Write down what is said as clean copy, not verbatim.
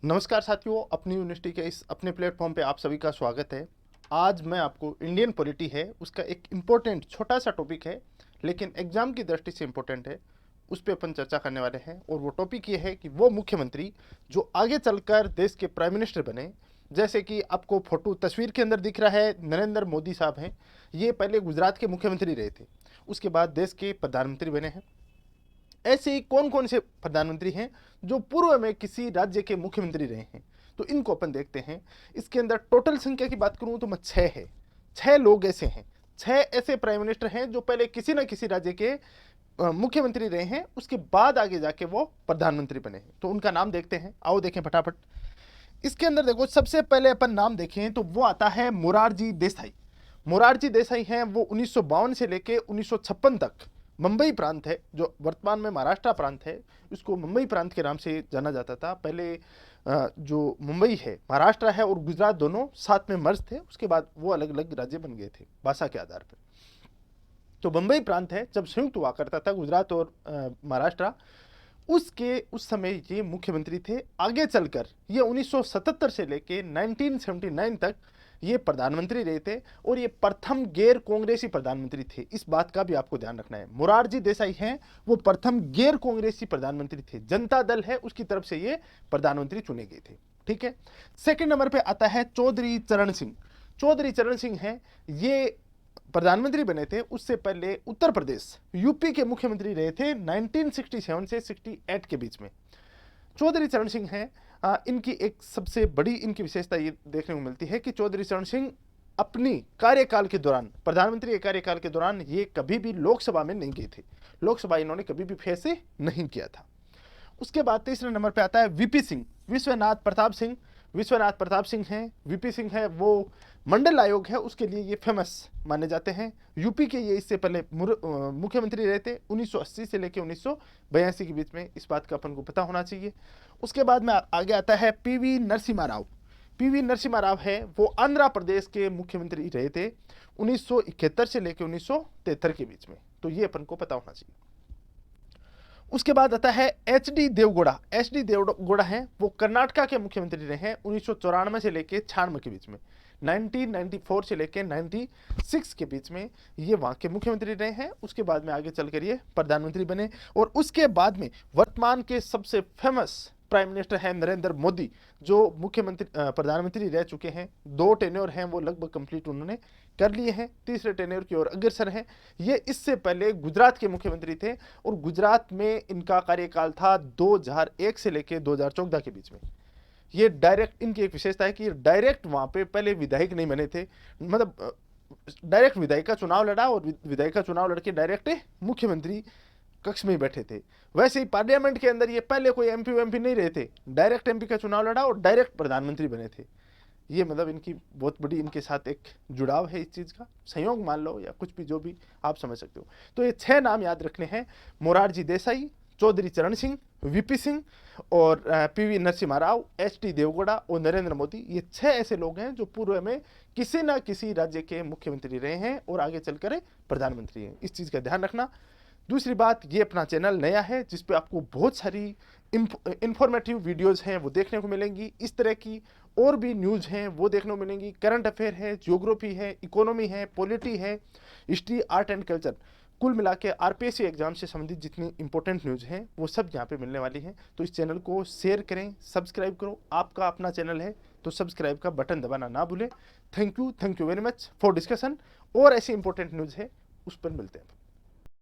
नमस्कार साथियों, अपनी यूनिवर्सिटी के इस अपने प्लेटफॉर्म पे आप सभी का स्वागत है। आज मैं आपको इंडियन पॉलिटी है उसका एक इम्पोर्टेंट छोटा सा टॉपिक है, लेकिन एग्जाम की दृष्टि से इम्पोर्टेंट है, उस पर अपन चर्चा करने वाले हैं। और वो टॉपिक ये है कि वो मुख्यमंत्री जो आगे चलकर देश के प्राइम मिनिस्टर बने। जैसे कि आपको फोटो तस्वीर के अंदर दिख रहा है, नरेंद्र मोदी साहब हैं। ये पहले गुजरात के मुख्यमंत्री रहे थे, उसके बाद देश के प्रधानमंत्री बने हैं। ऐसे ही कौन कौन से प्रधानमंत्री हैं जो पूर्व में किसी राज्य के मुख्यमंत्री रहे हैं, तो इनको अपन देखते हैं। इसके अंदर टोटल संख्या की बात करूं तो मैं 6 है। 6 लोग ऐसे हैं, 6 ऐसे प्राइम मिनिस्टर हैं जो पहले किसी न किसी राज्य के मुख्यमंत्री रहे हैं, उसके बाद आगे जाके वो प्रधानमंत्री बने हैं। तो उनका नाम देखते हैं, आओ देखें फटाफट। इसके अंदर देखो, सबसे पहले अपन नाम देखें तो वो आता है मोरारजी देसाई। मोरारजी देसाई हैं वो 1952 से लेके 1956 तक मुंबई प्रांत है, जो वर्तमान में महाराष्ट्र प्रांत है, उसको मुंबई प्रांत के नाम से जाना जाता था। पहले जो मुंबई है, महाराष्ट्र है और गुजरात दोनों साथ में मर्ज थे, उसके बाद वो अलग अलग राज्य बन गए थे भाषा के आधार पर। तो मुंबई प्रांत है जब संयुक्त हुआ करता था गुजरात और महाराष्ट्र, उसके उस समय ये मुख्यमंत्री थे। आगे चलकर ये 1977 से लेके 1979 तक ये प्रधानमंत्री रहे थे और ये प्रथम गैर कांग्रेसी प्रधानमंत्री थे। इस बात का भी आपको ध्यान रखना है। मोरारजी देसाई हैं वो प्रथम गैर कांग्रेसी प्रधानमंत्री थे, जनता दल है उसकी तरफ से ये प्रधानमंत्री चुने गए थे। ठीक है। सेकंड नंबर पे आता है चौधरी चरण सिंह। चौधरी चरण सिंह हैं, ये प्रधानमंत्री बने थे, उससे पहले उत्तर प्रदेश यूपी के मुख्यमंत्री रहे थे 1967 से 68 के बीच में। चौधरी चरण सिंह हैं, इनकी एक सबसे बड़ी इनकी विशेषता ये देखने को मिलती है कि चौधरी चरण सिंह अपनी कार्यकाल के दौरान, प्रधानमंत्री के कार्यकाल के दौरान, ये कभी भी लोकसभा में नहीं गए थे। लोकसभा इन्होंने कभी भी फेस नहीं किया था। उसके बाद तीसरे नंबर पे आता है वीपी सिंह, विश्वनाथ प्रताप सिंह। विश्वनाथ प्रताप सिंह हैं, वीपी सिंह है वो मंडल आयोग है उसके लिए ये फेमस माने जाते हैं। यूपी के ये इससे पहले मुख्यमंत्री रहे थे 1980 से लेकर 1982 के बीच में, इस बात का अपन को पता होना चाहिए। उसके बाद में आगे आता है पीवी नरसिम्हा राव। पीवी नरसिम्हा राव है वो आंध्र प्रदेश के मुख्यमंत्री रहे थे 1971 से लेकर 1973 के बीच में, तो ये अपन को पता होना चाहिए। उसके बाद आता है H D Deve Gowda. H D Deve Gowda हैं वो कर्नाटका के मुख्यमंत्री रहे हैं 1994 से लेकर 96 के बीच में। 1994 से लेकर 96 के बीच में ये वहाँ के मुख्यमंत्री रहे हैं। उसके बाद में आगे चलकर ये प्रधानमंत्री बने और उसके बाद में वर्तमान के सबसे फेमस प्राइम मिनिस्टर हैं नरेंद्र मोदी, जो मुख्यमंत्री प्रधानमंत्री रह चुके हैं। 2 टेन्योर हैं वो लगभग कंप्लीट उन्होंने कर लिए हैं, तीसरे टेन्योर की ओर अग्रसर हैं। ये इससे पहले गुजरात के मुख्यमंत्री थे और गुजरात में इनका कार्यकाल था 2001 से लेकर 2014 के बीच में। ये डायरेक्ट, इनकी एक विशेषता है कि डायरेक्ट वहां पे पहले विधायक नहीं बने थे, मतलब डायरेक्ट विधायक का चुनाव लड़ा और विधायक का चुनाव लड़के डायरेक्ट मुख्यमंत्री कक्ष में ही बैठे थे। वैसे ही पार्लियामेंट के अंदर ये पहले कोई एमपी नहीं रहे थे, डायरेक्ट एमपी का चुनाव लड़ा और डायरेक्ट प्रधानमंत्री बने थे। ये मतलब इनकी बहुत बड़ी इनके साथ एक जुड़ाव है, इस चीज़ का संयोग मान लो या कुछ भी, जो भी आप समझ सकते हो। तो ये 6 नाम याद रखने हैं, मोरारजी देसाई, चौधरी चरण सिंह, वीपी सिंह और PV Narasimha Rao, H D Deve Gowda और नरेंद्र मोदी। ये 6 ऐसे लोग हैं जो पूर्व में किसी न किसी राज्य के मुख्यमंत्री रहे हैं और आगे चलकर प्रधानमंत्री हैं। इस चीज़ का ध्यान रखना। दूसरी बात, ये अपना चैनल नया है जिस पे आपको बहुत सारी इंफॉर्मेटिव वीडियोस हैं वो देखने को मिलेंगी। इस तरह की और भी न्यूज़ हैं वो देखने को मिलेंगी। करंट अफेयर है, ज्योग्राफी है, इकोनॉमी है, पॉलिटी है, हिस्ट्री, आर्ट एंड कल्चर, कुल मिला के आरपीएससी एग्जाम से संबंधित जितनी इंपॉर्टेंट न्यूज़ हैं वो सब यहाँ पे मिलने वाली हैं। तो इस चैनल को शेयर करें, सब्सक्राइब करो। आपका अपना चैनल है तो सब्सक्राइब का बटन दबाना ना भूलें। Thank you very much for discussion. और ऐसी इंपॉर्टेंट न्यूज़ है उस पर मिलते हैं।